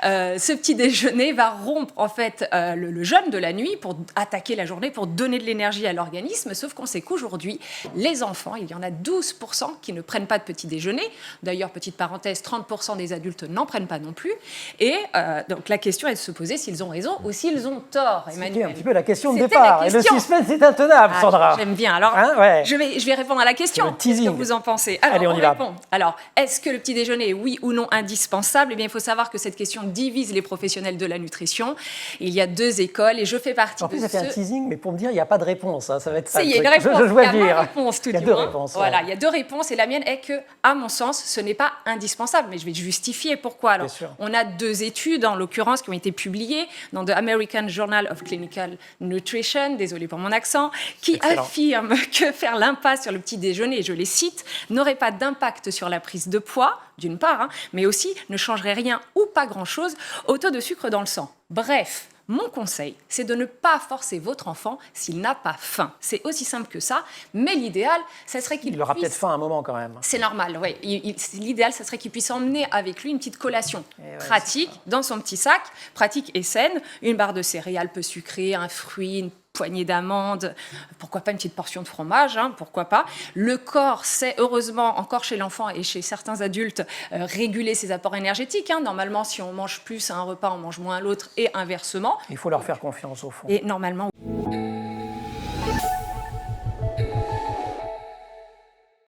ce petit déjeuner va rompre en fait le jeûne de la nuit pour attaquer la journée, pour donner de l'énergie à l'organisme. Sauf qu'on sait qu'aujourd'hui, les enfants, il y en a 12% qui ne prennent pas de petit déjeuner. D'ailleurs, petite parenthèse, 30% des adultes n'en prennent pas non plus. Et donc la question est de se poser s'ils ont raison ou s'ils ont tort, Emmanuel. C'était un petit peu la question de départ. Et le suspense est intenable, Sandra. J'aime bien. Alors, je vais répondre à la question. Qu'est-ce que vous en pensez? Alors, allez, on y va. Alors, est-ce que le petit déjeuner est oui ou non indispensable? Eh bien, il faut savoir que cette question divise les professionnels de la nutrition. Il y a deux écoles et je fais partie de ceux... En plus, ça fait un teasing, mais pour me dire, il n'y a pas de réponse. Hein. Ça va être ça. Il y a une réponse. Je dois dire. Il y a deux réponses. Voilà, il y a deux réponses et la mienne est que, à mon sens, ce n'est pas indispensable. Mais je vais justifier pourquoi. Alors, on a deux études, en l'occurrence, qui ont été publiées dans The American Journal of Clinical Nutrition, désolé pour mon accent, qui affirme que faire l'impasse sur le petit déjeuner, et je les cite, n'aurait pas d'impact sur la prise de poids, d'une part, mais aussi ne changerait rien ou pas grand-chose au taux de sucre dans le sang. Bref, mon conseil, c'est de ne pas forcer votre enfant s'il n'a pas faim. C'est aussi simple que ça, mais l'idéal, ça serait qu'il aura peut-être faim à un moment quand même. C'est normal, oui. L'idéal, ça serait qu'il puisse emmener avec lui une petite collation pratique dans son petit sac, pratique et saine. Une barre de céréales peu sucrée, un fruit, une poignée d'amandes, pourquoi pas une petite portion de fromage, pourquoi pas. Le corps sait, heureusement, encore chez l'enfant et chez certains adultes, réguler ses apports énergétiques. Normalement, si on mange plus à un repas, on mange moins à l'autre et inversement. Il faut leur faire confiance au fond. Et normalement...